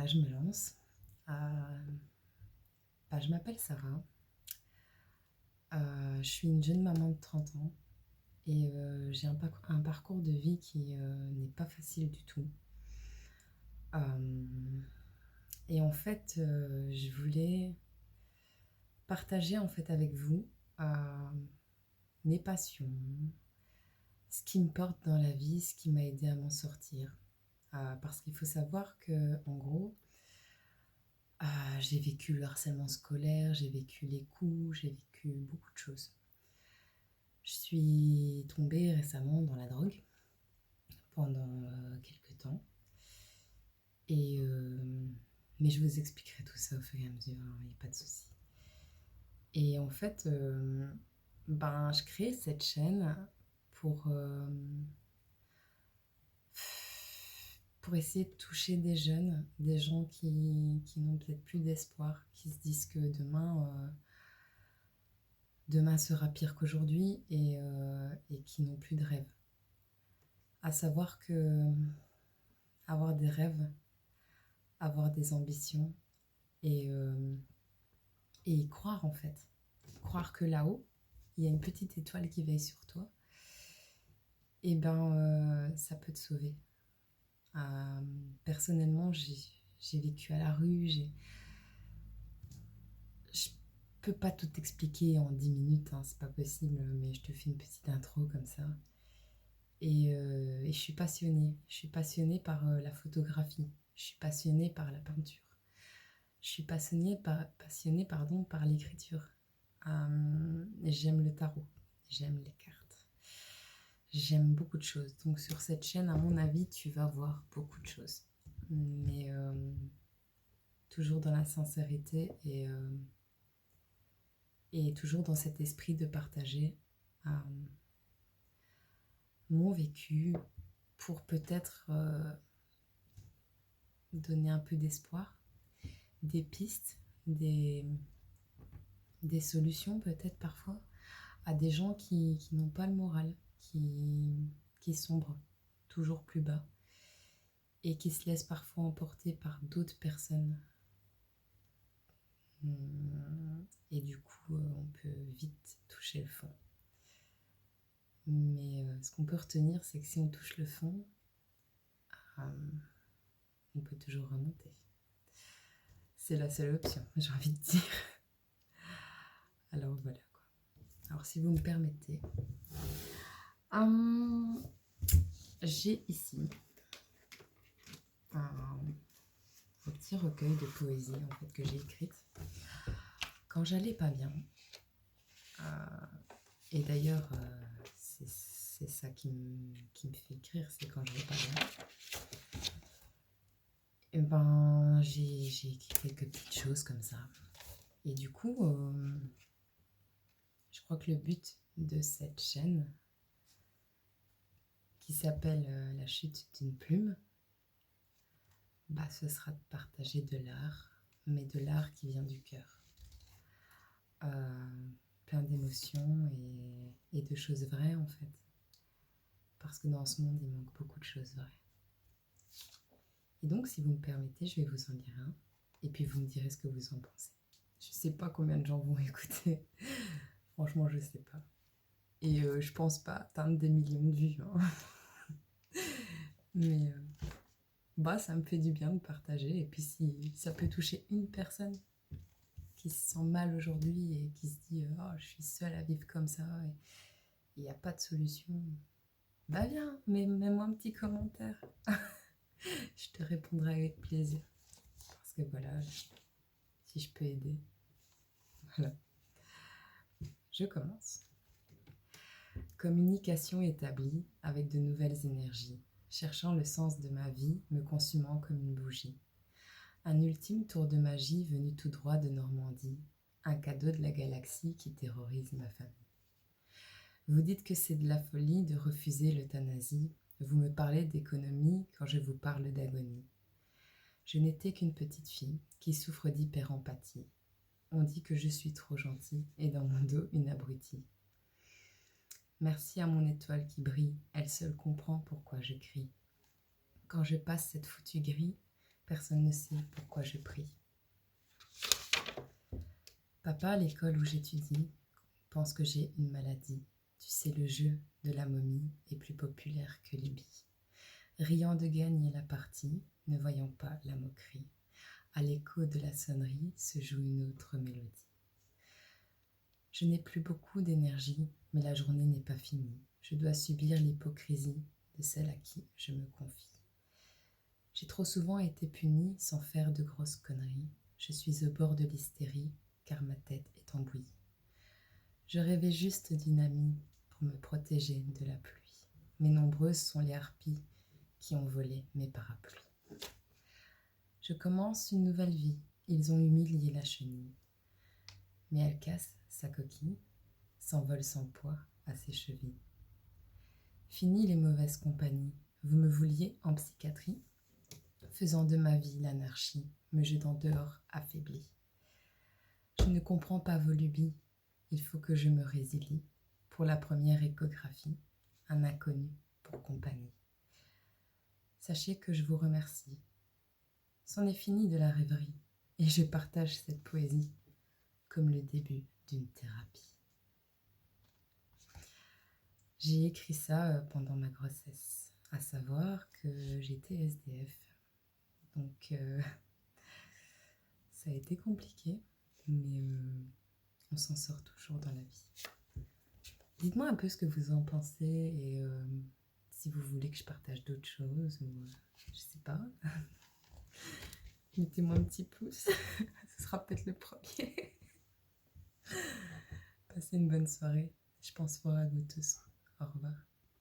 Je me lance. Euh, je m'appelle Sarah. Je suis une jeune maman de 30 ans et j'ai un parcours de vie qui n'est pas facile du tout. Euh, et en fait, je voulais partager en fait avec vous euh, mes passions, ce qui me porte dans la vie, ce qui m'a aidé à m'en sortir. Parce qu'il faut savoir que, en gros, j'ai vécu le harcèlement scolaire, j'ai vécu les coups, j'ai vécu beaucoup de choses. Je suis tombée récemment dans la drogue pendant quelques temps. Et, mais je vous expliquerai tout ça au fur et à mesure, il n'y a pas de souci. Et en fait, je crée cette chaîne pour, euh, pour essayer de toucher des jeunes, des gens qui n'ont peut-être plus d'espoir, qui se disent que demain sera pire qu'aujourd'hui et qui n'ont plus de rêve. À savoir que avoir des rêves, avoir des ambitions et, euh, et y croire en fait. Croire que là-haut, il y a une petite étoile qui veille sur toi, et ça peut te sauver. Euh, Personnellement, j'ai vécu à la rue, je peux pas tout expliquer en 10 minutes, hein, c'est pas possible, mais je te fais une petite intro comme ça. Et je suis passionnée. Je suis passionnée par la photographie. Je suis passionnée par la peinture. Je suis passionnée par l'écriture. J'aime le tarot. J'aime les cartes. J'aime beaucoup de choses. Donc sur cette chaîne, à mon avis, tu vas voir beaucoup de choses. Mais toujours dans la sincérité et toujours dans cet esprit de partager euh, mon vécu pour peut-être donner un peu d'espoir, des pistes, des solutions peut-être parfois à des gens qui n'ont pas le moral, qui sombrent toujours plus bas et qui se laissent parfois emporter par d'autres personnes. Et du coup, on peut vite toucher le fond. Mais ce qu'on peut retenir, c'est que si on touche le fond, euh, on peut toujours remonter. C'est la seule option, j'ai envie de dire. Alors voilà quoi. Alors si vous me permettez, j'ai ici un petit recueil de poésie en fait, que j'ai écrite quand j'allais pas bien. Et d'ailleurs, c'est ça qui me fait écrire, c'est quand je vais pas bien. Et j'ai écrit quelques petites choses comme ça. Et du coup, je crois que le but de cette chaîne, qui s'appelle La chute d'une plume, ce sera de partager de l'art, mais de l'art qui vient du cœur. Plein d'émotions et de choses vraies en fait. Parce que dans ce monde, il manque beaucoup de choses vraies. Et donc, si vous me permettez, je vais vous en dire un, et puis vous me direz ce que vous en pensez. Je sais pas combien de gens vont écouter. Franchement, je sais pas. Et je pense pas atteindre des millions de vues. Hein. Mais ça me fait du bien de partager. Et puis si ça peut toucher une personne qui se sent mal aujourd'hui et qui se dit oh, je suis seule à vivre comme ça et il n'y a pas de solution, viens, mets-moi un petit commentaire. Je te répondrai avec plaisir. Parce que voilà, si je peux aider. Voilà. Je commence. Communication établie avec de nouvelles énergies, cherchant le sens de ma vie, me consumant comme une bougie. Un ultime tour de magie venu tout droit de Normandie, un cadeau de la galaxie qui terrorise ma famille. Vous dites que c'est de la folie de refuser l'euthanasie, vous me parlez d'économie quand je vous parle d'agonie. Je n'étais qu'une petite fille qui souffre d'hyper-empathie. On dit que je suis trop gentille et dans mon dos une abrutie. Merci à mon étoile qui brille, elle seule comprend pourquoi je crie. Quand je passe cette foutue grille, Personne ne sait pourquoi je prie. Papa, à l'école où j'étudie, pense que j'ai une maladie. Tu sais, le jeu de la momie est plus populaire que les billes. Riant de gagner la partie, ne voyant pas la moquerie. À l'écho de la sonnerie se joue une autre mélodie. Je n'ai plus beaucoup d'énergie, mais la journée n'est pas finie. Je dois subir l'hypocrisie de celle à qui je me confie. J'ai trop souvent été punie sans faire de grosses conneries. Je suis au bord de l'hystérie, car ma tête est en bouillie. Je rêvais juste d'une amie pour me protéger de la pluie. Mais nombreuses sont les harpies qui ont volé mes parapluies. Je commence une nouvelle vie, ils ont humilié la chenille. Mais elle casse sa coquille, s'envole sans poids à ses chevilles. Fini les mauvaises compagnies, vous me vouliez en psychiatrie, faisant de ma vie l'anarchie, me jetant dehors affaibli. Je ne comprends pas vos lubies, il faut que je me résilie. Pour la première échographie, un inconnu pour compagnie. Sachez que je vous remercie. C'en est fini de la rêverie, et je partage cette poésie comme le début d'une thérapie. J'ai écrit ça pendant ma grossesse, à savoir que j'étais SDF. Donc ça a été compliqué, mais on s'en sort toujours dans la vie. Dites-moi un peu ce que vous en pensez et si vous voulez que je partage d'autres choses ou je sais pas. Mettez-moi un petit pouce, ce sera peut-être le premier. Passez une bonne soirée, je pense fort à vous tous. Au revoir.